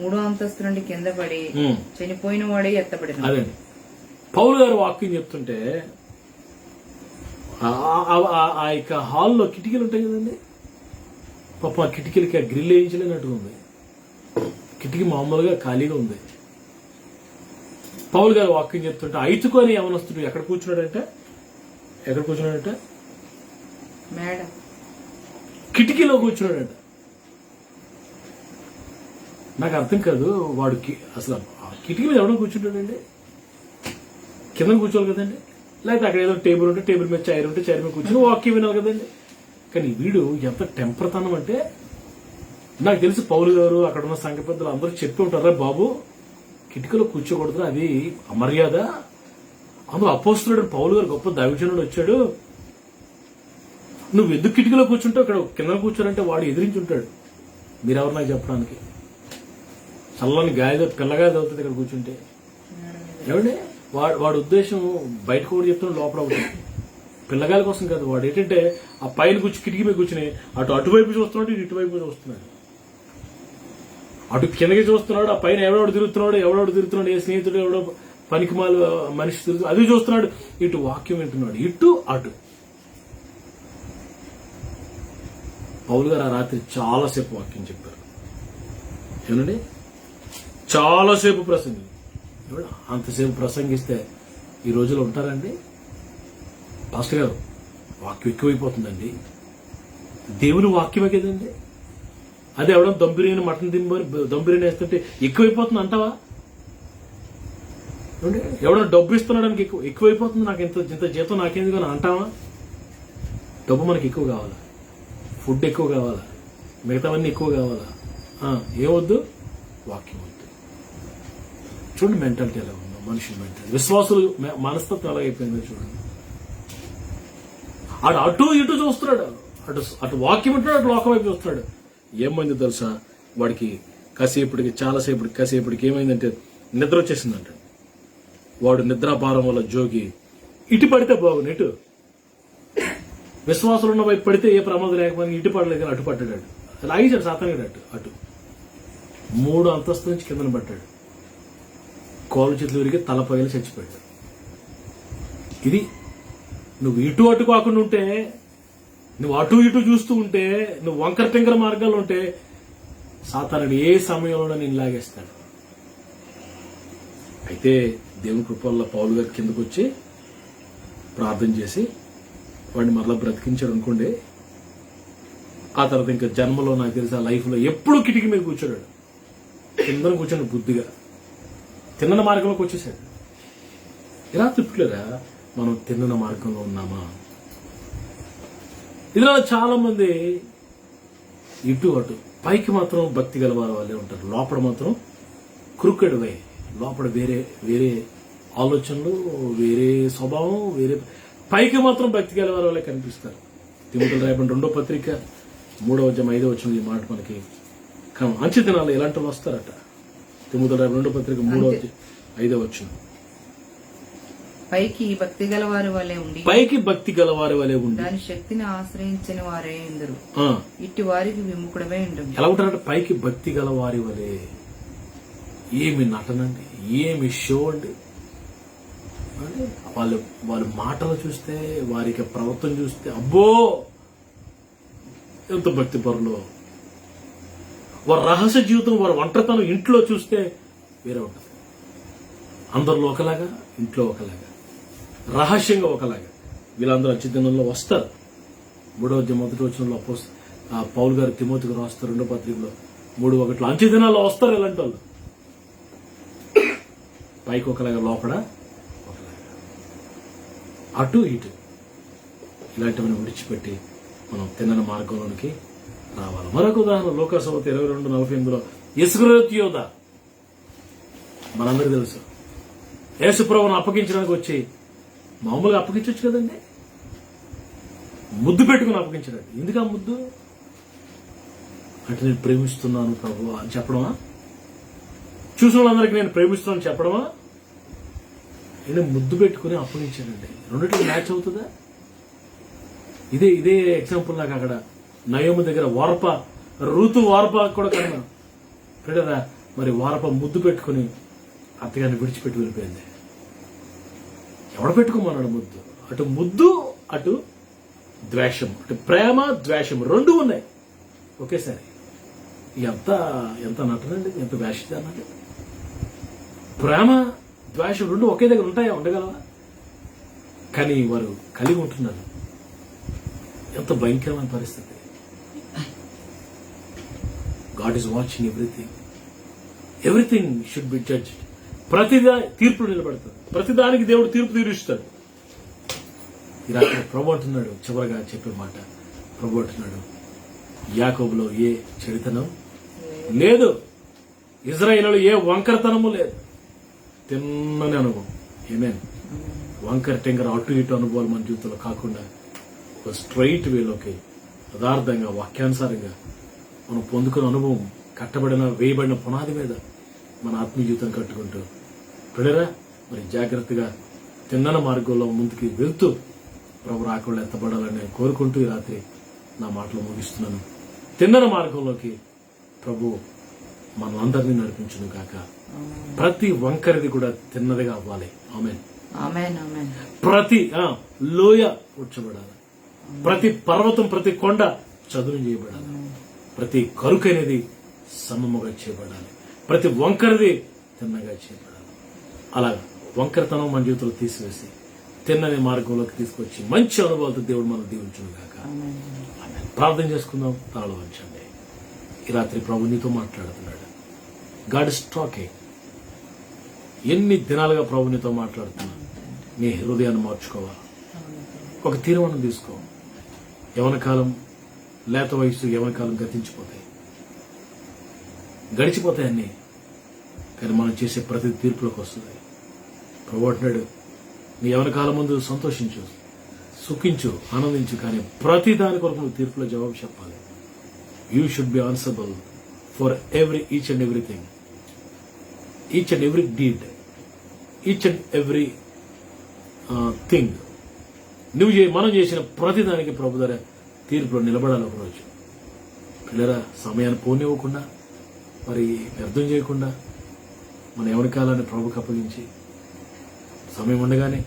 3వ అంతస్తు నుండి కింద పడి చనిపోయిన వాడే ఎత్తబడిన. అదండి పౌలు గారు వాక్యం చెప్తుంటే ఆ యొక్క హాల్లో కిటికీలు ఉంటాయి కదండి, పాప ఆ కిటికీలకి ఆ గ్రిల్ వేయించలేనట్టుగా ఉంది. కిటికీ మామూలుగా ఖాళీగా ఉంది. పౌలు గారు వాక్యం చెప్తుంటే ఐతుకు అని యవనస్తుడు ఎక్కడ కూర్చున్నాడంటే కిటికీలో కూర్చున్నాడంట. నాకు అర్థం కాదు, వాడికి అసలు కిటికీలో ఎవడో కూర్చుంటాడండి? కింద కూర్చోవాలి కదండి, లేకపోతే అక్కడ ఏదో టేబుల్ ఉంటే టేబుల్ మీద చైర్ ఉంటే చైర్ మీద కూర్చొని వాక్యం వినాలి కదండి. కానీ వీడు ఎంత టెంపర్తనం అంటే, నాకు తెలిసి పౌలు గారు అక్కడ ఉన్న సంఘ పెద్దలు అందరూ చెప్పి ఉంటారా, బాబు కిటికీలో కూర్చోకూడదు, అది అమర్యాద. అందులో అపోస్తలుడు పౌలు గారు గొప్ప దైవజనుడు వచ్చాడు, నువ్వు ఎందుకు కిటికీలో కూర్చుంటావు, ఇక్కడ కింద కూర్చోనంటే వాడు ఎదిరించి ఉంటాడు. మీరెవరు నాకు చెప్పడానికి? చల్లని గాయదో పిల్లగాయలు అవుతుంది ఇక్కడ కూర్చుంటే. ఏమండి వాడి ఉద్దేశం బయట కూడా చెప్తున్నాడు, లోపల అవుతుంది. పిల్లగాయల కోసం కాదు, వాడు ఏంటంటే ఆ పైన కూర్చొని కిటికీ మీద కూర్చుని అటువైపు చూస్తున్నాడు, ఇటువైపు చూస్తున్నాడు, అటు కిందకి చూస్తున్నాడు, ఆ పైన ఎవడెవడు తిరుగుతున్నాడు, ఏ స్నేహితుడు ఎవడో పనికిమాల మనిషి తిరుగుతున్నాడు అది చూస్తున్నాడు, ఇటు వాక్యం వింటున్నాడు, ఇటు అటు. పౌలు గారు ఆ రాత్రి చాలాసేపు వాక్యం చెప్పారు. ఏమండి, చాలాసేపు ప్రసంగి. అంతసేపు ప్రసంగిస్తే ఈ రోజులో ఉంటారండి? పాస్టర్ గారు, వాక్యం ఎక్కువైపోతుందండి. దేవుని వాక్యమే కదండి. అదే ఎవడం దమ్ బిర్యానీ, మటన్ దమ్ బిర్యానీ వేస్తుంటే ఎక్కువైపోతుంది అంటావా? ఎవడో డబ్బు ఇస్తున్నాడానికి ఎక్కువైపోతుంది, నాకు ఇంత జీతం నాకేందుకు అని అంటావా? డబ్బు మనకి ఎక్కువ కావాలా? ఫుడ్ ఎక్కువ కావాలా? మిగతావన్నీ ఎక్కువ కావాలా? ఏమొద్దు? వాక్యం వద్దు. చూడండి మెంటాలిటీ ఎలా ఉందో, మనుషుల మెంటాలిటీ, విశ్వాసులు మనస్తత్వం ఎలా అయిపోయిందో చూడండి. అటు ఇటు చూస్తున్నాడు, అటు వాక్యం అంటాడు, అటు లోకం వైపు చూస్తున్నాడు. ఏమైంది తెలుసా? వాడికి కాసేపటికి ఏమైందంటే నిద్ర వచ్చేసిందంట. వాడు నిద్రాభారం వల్ల జోగి ఇటు పడితే బాగుంది, ఇటు విశ్వాసులు ఉన్న వైపు పడితే ఏ ప్రమాదం లేకపోతే ఇటు పడలేదు, అటు పడ్డాడు. లాగించాడు సాతానుడు అటు 3 అంతస్తుల నుంచి కిందన పడ్డాడు. కోళ్ళ చేతులు విరిగి తల పగిలి చచ్చిపోయాడు. ఇది నువ్వు ఇటు అటు కాకుండా ఉంటే, నువ్వు అటు ఇటు చూస్తూ ఉంటే, నువ్వు వంకర టింకర మార్గాలు ఉంటే సాతానుడు ఏ సమయంలో నేను లాగేస్తాడు. అయితే దేవుని కృప వల్ల పౌలు గారి కిందకు వచ్చి ప్రార్థన చేసి వాడిని మరలా బ్రతికించాడు అనుకోండి. ఆ తర్వాత ఇంకా జన్మలో నాకు తెలిసి ఆ లైఫ్ లో ఎప్పుడు కిటికీ మీద కూర్చోడాడు, కింద కూర్చోండి బుద్ధిగా తిన్నన మార్గంలోకి వచ్చేసాడు. ఇలా తిప్పులేరా మనం తిన్నన మార్గంలో ఉన్నామా? ఇలా చాలా మంది ఇటు అటు, పైకి మాత్రం భక్తి గలవారు వాళ్ళే ఉంటారు, లోపల మాత్రం క్రూకెడ్ వై, లోపల వేరే ఆలోచనలు, వేరే స్వభావం, పైకి మాత్రం భక్తి గలవారు వాళ్ళే కనిపిస్తారు. తిమోతికి రాయబడిన 2వ పత్రిక 3వ అధ్యాయం 5వ వచనం ఈ మాట మనకి అంచె దినాలు ఎలాంటి వాళ్ళు వస్తారట. తిమోతికి రాయబడిన 2వ పత్రిక 3వ అధ్యాయం 5వ వచనం. పైకి భక్తి గలవారి వలె ఉండి దాని శక్తిని ఆశ్రయించని వారే ఎందరు, ఇట్టి వారికి విముఖుడమే ఉంటుంది. ఎలా ఉంటారంటే పైకి భక్తి గలవారి వలె. ఏమి నటనండి, ఏమి షో అండి. వాళ్ళ మాటలు చూస్తే, వారికి ప్రవర్తన చూస్తే అబ్బో ఎంత భక్తి పరులు. వారి రహస్య జీవితం, వారి ఒంటరితనం ఇంట్లో చూస్తే వేరే ఉంటుంది. అందరిలో ఒకలాగా, ఇంట్లో ఒకలాగా, రహస్యంగా ఒకలాగా. వీళ్ళందరూ అత్యున్నతంలో వస్తారు. 3వ అధ్యాయం 1వ వచనంలో పౌలు గారు తిమోతికి రాస్తారు 2వ పత్రికలో 3:1 అంచె దినాల్లో వస్తారు ఇలాంటి వాళ్ళు. పైకి ఒకలాగా, లోపల ఒకలాగా, అటు ఇటు. ఇలాంటివన్నీ విడిచిపెట్టి మనం తిన్నన మార్గంలోనికి రావాలి. మరొక ఉదాహరణ లోకాసువార్త 22:48 ఇస్కరియోతు యోధ, మనందరికీ తెలుసు. యేసుప్రభువును అప్పగించడానికి వచ్చి మామూలుగా అప్పగించవచ్చు కదండి, ముద్దు పెట్టుకుని అప్పగించడానికి. ఎందుకు ఆ ముద్దు అంటే నేను ప్రేమిస్తున్నాను ప్రభు అని చెప్పడమా? చూసిన వాళ్ళందరికీ నేను ప్రేమిస్తున్నాను చెప్పడమా? నేను ముద్దు పెట్టుకుని అప్పగించానండి. రెండిట్లో మ్యాచ్ అవుతుందా? ఇదే ఎగ్జాంపుల్. నాకు అక్కడ నయోమి దగ్గర ఋతు వార్ప కూడా కన్నా పెడదా. మరి వార్ప ముద్దు పెట్టుకుని అత్తగారిని విడిచిపెట్టి వెళ్ళిపోయింది. ఎవడ పెట్టుకోమన్నాడు ముద్దు? అటు ముద్దు, అటు ద్వేషం, అటు ప్రేమ ద్వేషం 2 ఉన్నాయి ఒకేసారి. ఎంత నటనండి, ఎంత వేషిదానండి. ప్రేమ ద్వేషం 2 ఒకే దగ్గర ఉంటాయా? ఉండగలవా? కానీ వారు కలిగి ఉంటున్నారు. ఎంత భయంకరమైన పరిస్థితి. God is watching everything should be judged. ప్రతిదా తీర్పు నిలబడుతుంది. ప్రతిదానికి దేవుడు తీర్పు తీరుస్తాడు. ఈ రాత్రి ప్రభు అంటున్నాడు, చివరిగా చెప్పే మాట ప్రభు అంటున్నాడు, యాకోబులో ఏ చెడుతనం లేదు, ఇజ్రాయేలులో ఏ వంకరతనము లేదు. తిన్నని అనుభవం. ఏమేన్ వంకర టెంకర అటు ఇటు అనుభవాలు మన జీవితంలో కాకుండా ఒక స్ట్రైట్ వేలోకి యథార్థంగా వాక్యానుసారంగా మనం పొందుకున్న అనుభవం, వేయబడిన పునాది మీద మన ఆత్మీయ జీవితం కట్టుకుంటూ పిల్లరా మరి జాగ్రత్తగా తిన్నన మార్గంలో ముందుకు వెళ్తూ ప్రభు రాకుండా ఎత్తబడాలని నేను కోరుకుంటూ ఈ రాత్రి నా మాటలు ముగిస్తున్నాను. తిన్నన మార్గంలోకి ప్రభు మనందరినీ నడిపించును కాక. ప్రతి వంకరది కూడా తిన్నదిగా అవ్వాలి. ఆమేన్. ప్రతి లోయ కూర్చోబడాలి. ప్రతి పర్వతం, ప్రతి కొండ చదును చేయబడాలి. ప్రతి కరుకైనది సమముగా చేయబడాలి. ప్రతి వంకరది తిన్నగా చేయబడాలి. అలా వంకరతనం మన జీవితంలో తీసివేసి తిన్నని మార్గంలోకి తీసుకొచ్చి మంచి అనుభవాలతో దేవుడు మనం దీవించును గాక. ప్రార్థన చేసుకుందాం. తాళం వంచండి. ఈ రాత్రి ప్రభు నీతో మాట్లాడుతున్నాడు. God is talking. ఎన్ని దినాలుగా ప్రభు నీతో మాట్లాడుతున్నాడు. నీ హృదయాన్ని మార్చుకోవాలి. ఒక తీర్మానం తీసుకో. యవన కాలం, లేత వయసు యవన కాలం గతించిపోతాయి, గడిచిపోతాయన్నీ. కానీ మనం చేసే ప్రతి తీర్పులోకి వస్తుంది. ప్రభు అంటున్నాడు, నీ యవన కాలం ముందు సంతోషించు, సుఖించు, ఆనందించు, కానీ ప్రతి దాని కొరకు నువ్వు తీర్పులో జవాబు చెప్పాలి. You should be answerable for each and everything, each and every deed, each and every thing. మనం చేసిన ప్రతి దానికి ప్రభు ద్వారా తీర్పులో నిలబడాలి ఒకరోజు. పిల్లరా, సమయాన్ని పోనివ్వకుండా, మరి వ్యర్థం చేయకుండా మన ఎవరి కాలాన్ని ప్రభుకి అప్పగించి సమయం ఉండగానే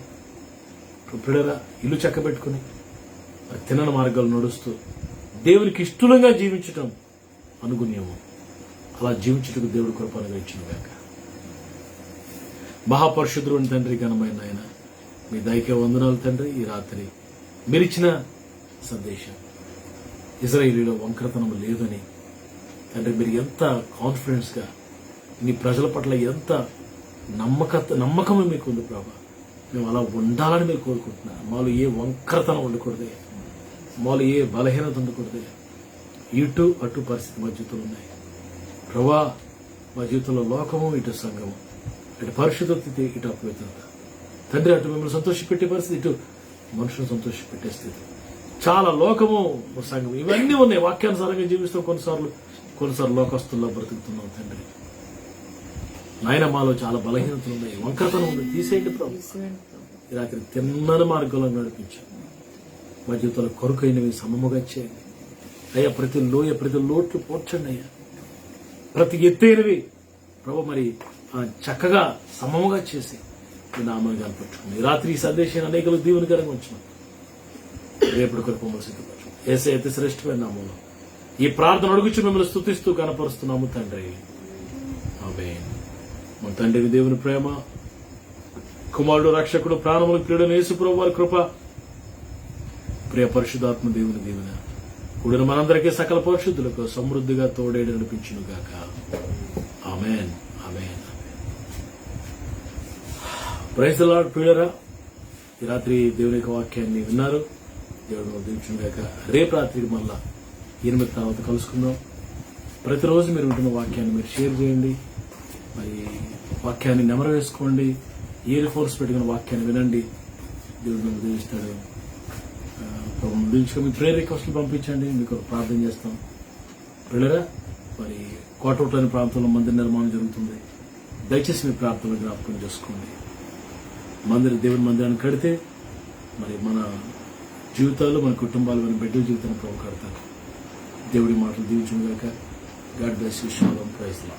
పిల్లరా ఇల్లు చక్కబెట్టుకుని మరి తినని మార్గాలు నడుస్తూ దేవునికి ఇష్టంగా జీవించటం అనుగుణ్యము. అలా జీవించుటకు దేవుడు కృప అనుగ్రహించును గాక. మహాపరిశుద్ధుడు అని తండ్రి, ఘనమైన ఆయన, మీ దైకే వందనాలు తండ్రి. ఈ రాత్రి మీరిచ్చిన సందేశం, ఇజ్రాయేలీలో వంకరతనం లేదని తండ్రి, మీరు ఎంత కాన్ఫిడెన్స్ గా నీ ప్రజల పట్ల ఎంత నమ్మకం మీకు ఉంది ప్రభా. మేము అలా ఉండాలని మీరు కోరుకుంటున్నాం. మాలో ఏ వంకరతనం ఉండకూడదు, మాలో ఏ బలహీనత ఉండకూడదు. ఇటు అటు పరిస్థితి మా జీవితంలో ఉన్నాయి ప్రభా. మా జీవితంలో లోకము, ఇటు సంఘము, ఇటు పరిశుద్ధత, ఇటు అపవిత్రత తండ్రి. అటు మిమ్మల్ని సంతోషపెట్టే పరిస్థితి, ఇటు మనుషులను సంతోషపెట్టే స్థితి. చాలా లోకము, సంఘం ఇవన్నీ ఉన్నాయి. వాక్యానుసారంగా జీవిస్తాం, కొన్నిసార్లు లోకస్తుల్లో బ్రతుకుతున్నాం తండ్రి. నాయన, మాలో చాలా బలహీనతలు ఉన్నాయి, వంకరతనం ఉంది. తీసేయండి ప్రభు. ఈ రాత్రి తిన్నని మార్గంలో నడిపించాం. మా జీవితంలో కొరకైనవి సమముగా చేయండి అయ్యా. ప్రతి లోయ, ప్రతి లోట్లు పోర్చండి అయ్యా. ప్రతి ఎత్తైనవి ప్రభు మరి చక్కగా సమముగా చేసి మీ నామాన్ని కనపరుచుకోండి. ఈ రాత్రి ఈ సందేశాన్ని అనేకలు దీవెనకరంగా ఉంచున్నాం. రేపటి కొరకు మమ్మల్ని సిద్ధపరచు. యేసయ్య అతి శ్రేష్టమైన నామంలో ఈ ప్రార్థన అడుగుచు మిమ్మల్ని స్తుతిస్తూ కనపరుస్తున్నాము తండ్రి. ఆమేన్. మన తండ్రి దేవుని ప్రేమ, కుమారుడు రక్షకుడు ప్రాణములకు ప్రియుడైన యేసు ప్రభువు వారి కృప, ప్రియ పరిశుద్ధాత్మ దేవుని దీవెన కూడిన మనందరికీ సకల పరిశుద్ధులకు సమృద్ధిగా తోడేడు నడిపించును గాక. ఆమేన్. ఆమేన్. Praise the Lord. ప్రియులారా, ఈ రాత్రి దేవుని యొక్క వాక్యాన్ని విన్నారు. దేవుడు దీవించును గాక. రేపు రాత్రికి మళ్ళా 8 తర్వాత కలుసుకుందాం. ప్రతిరోజు మీరు వింటున్న వాక్యాన్ని మీరు షేర్ చేయండి. మరి వాక్యాన్ని నెమరు వేసుకోండి. ఇయర్ ఫోన్స్ పెట్టుకున్న వాక్యాన్ని వినండి. దేవుడు మిమ్మల్ని దీవిస్తాడు. మీ ప్రేయర్ రిక్వెస్ట్లు పంపించండి, మీకు ప్రార్థన చేస్తాం. పిల్లరా, మరి కోటలోని ప్రాంతంలో మందిర నిర్మాణం జరుగుతుంది. దయచేసి మీ ప్రార్థనలు జ్ఞాపకం చేసుకోండి. దేవుని మందిరాన్ని కడితే మరి మన జీవితాలు, మన కుటుంబాలు, మన బిడ్డల జీవితాన్ని ప్రభు కడతారు. దేవుడి మాటలు దీవించుగాక. God bless you. షాలోమ్. Praise the lord.